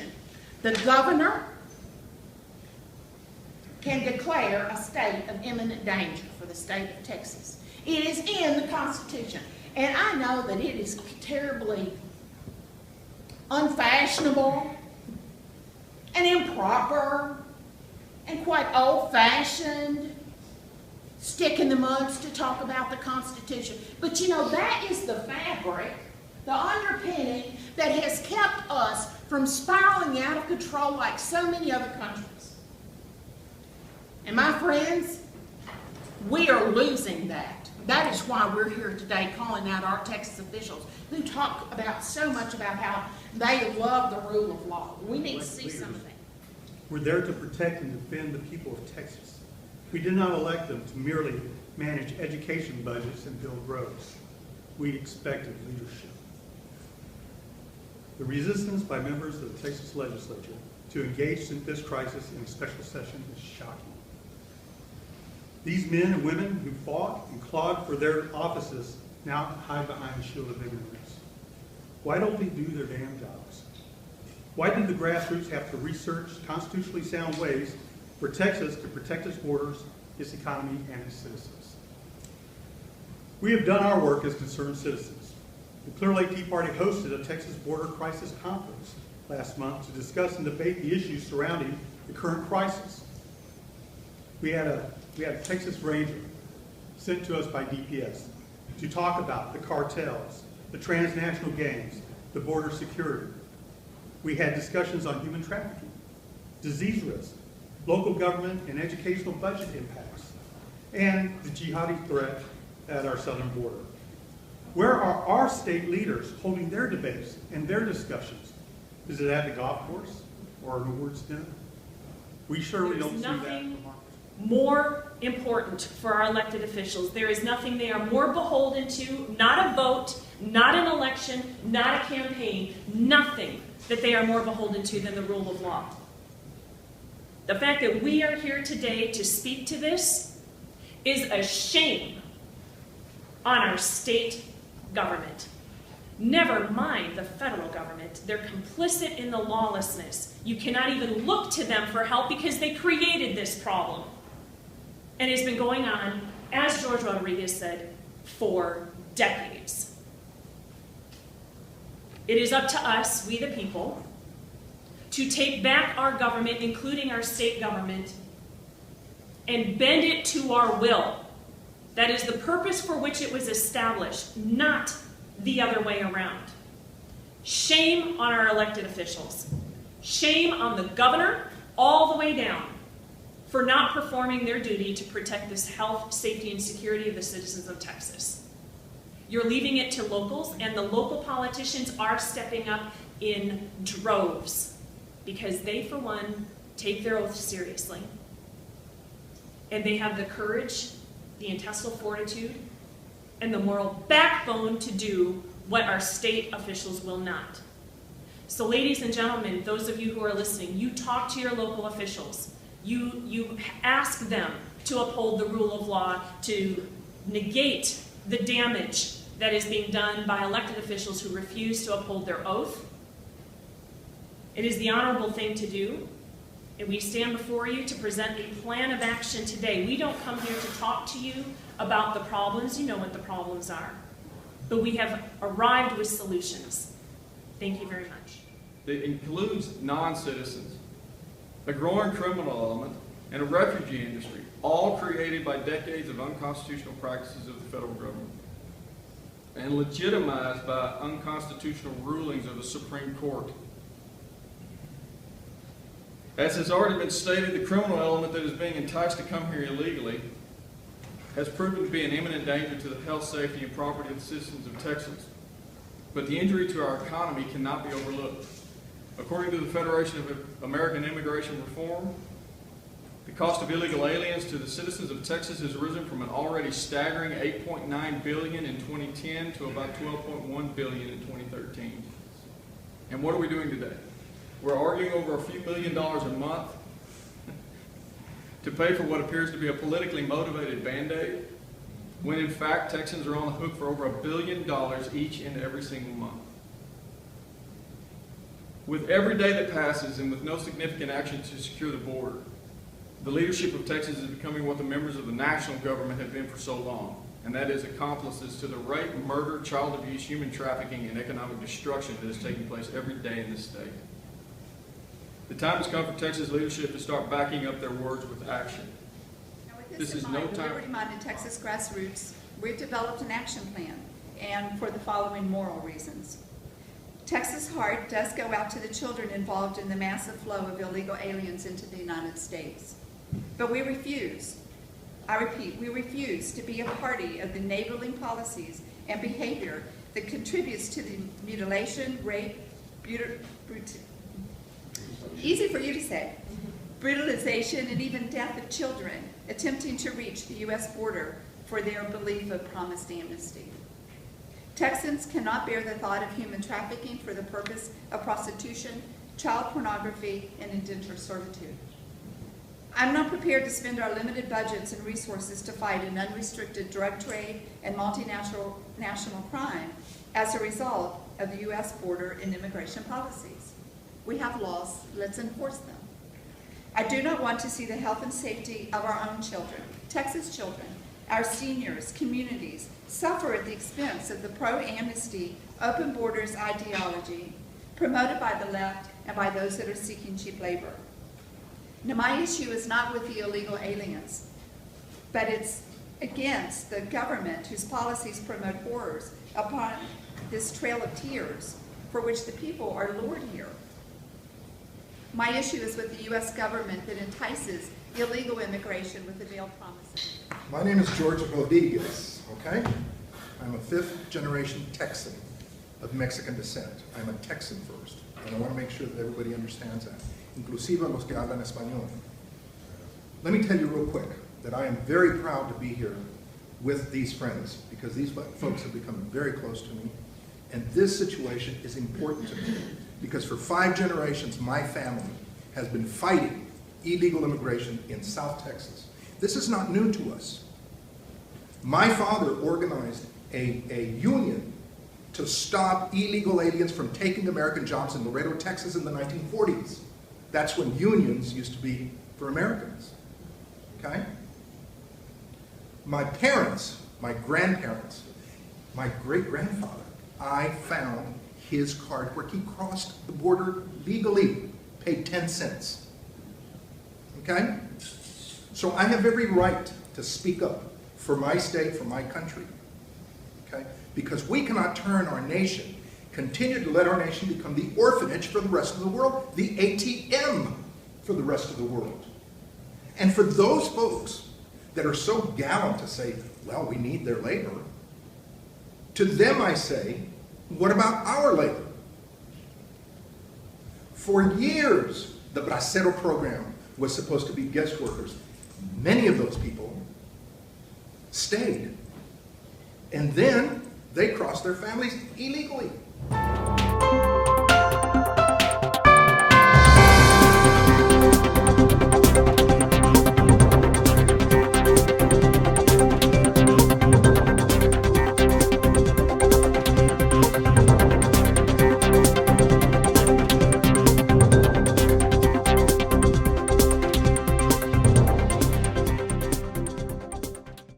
Constitution, the governor can declare a state of imminent danger for the state of Texas. It is in the Constitution. And I know that it is terribly unfashionable and improper and quite old-fashioned, stick in the muds to talk about the Constitution. But you know, that is the fabric, the underpinning that has kept us from spiraling out of control like so many other countries. And my friends, we are losing that. That is why we're here today calling out our Texas officials who talk about so much about how they love the rule of law. We need to see some of that. We're there to protect and defend the people of Texas. We did not elect them to merely manage education budgets and build roads. We expected leadership. The resistance by members of the Texas legislature to engage in this crisis in a special session is shocking. These men and women who fought and clawed for their offices now hide behind the shield of ignorance. Why don't they do their damn jobs? Why did the grassroots have to research constitutionally sound ways for Texas to protect its borders, its economy, and its citizens? We have done our work as concerned citizens. The Clear Lake Tea Party hosted a Texas Border Crisis Conference last month to discuss and debate the issues surrounding the current crisis. We had a Texas Ranger sent to us by DPS to talk about the cartels, the transnational gangs, the border security. We had discussions on human trafficking, disease risk, local government and educational budget impacts, and the jihadi threat at our southern border. Where are our state leaders holding their debates and their discussions? Is it at the golf course or an awards dinner? We surely don't see that from our more important for our elected officials. There is nothing they are more beholden to, not a vote, not an election, not a campaign, nothing that they are more beholden to than the rule of law. The fact that we are here today to speak to this is a shame on our state government. Never mind the federal government. They're complicit in the lawlessness. You cannot even look to them for help because they created this problem. And it's been going on, as George Rodriguez said, for decades. It is up to us, we the people, to take back our government, including our state government, and bend it to our will. That is the purpose for which it was established, not the other way around. Shame on our elected officials. Shame on the governor, all the way down, for not performing their duty to protect this health, safety, and security of the citizens of Texas. You're leaving it to locals, and the local politicians are stepping up in droves because they, for one, take their oath seriously. And they have the courage, the intestinal fortitude, and the moral backbone to do what our state officials will not. So ladies and gentlemen, those of you who are listening, you talk to your local officials. You ask them to uphold the rule of law, to negate the damage that is being done by elected officials who refuse to uphold their oath. It is the honorable thing to do, and we stand before you to present a plan of action today. We don't come here to talk to you about the problems. You know what the problems are. But we have arrived with solutions. Thank you very much. It includes non-citizens, a growing criminal element, and a refugee industry, all created by decades of unconstitutional practices of the federal government and legitimized by unconstitutional rulings of the Supreme Court. As has already been stated, the criminal element that is being enticed to come here illegally has proven to be an imminent danger to the health, safety, and property of the citizens of Texas. But the injury to our economy cannot be overlooked. According to the Federation of American Immigration Reform, the cost of illegal aliens to the citizens of Texas has risen from an already staggering $8.9 billion in 2010 to about $12.1 billion in 2013. And what are we doing today? We're arguing over a few $1 million a month to pay for what appears to be a politically motivated Band-Aid, when in fact Texans are on the hook for over $1 billion each and every single month. With every day that passes and with no significant action to secure the border, the leadership of Texas is becoming what the members of the national government have been for so long, and that is accomplices to the rape, murder, child abuse, human trafficking, and economic destruction that is taking place every day in this state. The time has come for Texas leadership to start backing up their words with action. Now, with This this is in no mind, the time- Liberty-Minded Texas Grassroots, we've developed an action plan, and for the following moral reasons. Texas Heart does go out to the children involved in the massive flow of illegal aliens into the United States. But we refuse, I repeat, we refuse to be a party of the enabling policies and behavior that contributes to the mutilation, rape, easy for you to say, brutalization, and even death of children attempting to reach the U.S. border for their belief of promised amnesty. Texans cannot bear the thought of human trafficking for the purpose of prostitution, child pornography, and indentured servitude. I'm not prepared to spend our limited budgets and resources to fight an unrestricted drug trade and multinational crime as a result of the U.S. border and immigration policies. We have laws, let's enforce them. I do not want to see the health and safety of our own children, Texas children, our seniors, communities, suffer at the expense of the pro-amnesty, open borders ideology promoted by the left and by those that are seeking cheap labor. Now, my issue is not with the illegal aliens, but it's against the government whose policies promote horrors upon this trail of tears for which the people are lured here. My issue is with the U.S. government that entices illegal immigration with the veiled promises. My name is George Rodriguez, okay? I'm a fifth-generation Texan of Mexican descent. I'm a Texan first, and I want to make sure that everybody understands that, inclusive los que hablan español. Let me tell you real quick that I am very proud to be here with these friends, because these folks have become very close to me, and this situation is important to me, because for 5 generations, my family has been fighting illegal immigration in South Texas. This is not new to us. My father organized a union to stop illegal aliens from taking American jobs in Laredo, Texas in the 1940s. That's when unions used to be for Americans, okay? My parents, my grandparents, my great-grandfather, I found his card where he crossed the border legally, paid 10 cents, okay? So I have every right to speak up for my state, for my country, okay? Because we cannot turn our nation, continue to let our nation become the orphanage for the rest of the world, the ATM for the rest of the world. And for those folks that are so gallant to say, well, we need their labor, to them I say, what about our labor? For years, the Bracero program was supposed to be guest workers. Many of those people stayed. And then they crossed their families illegally.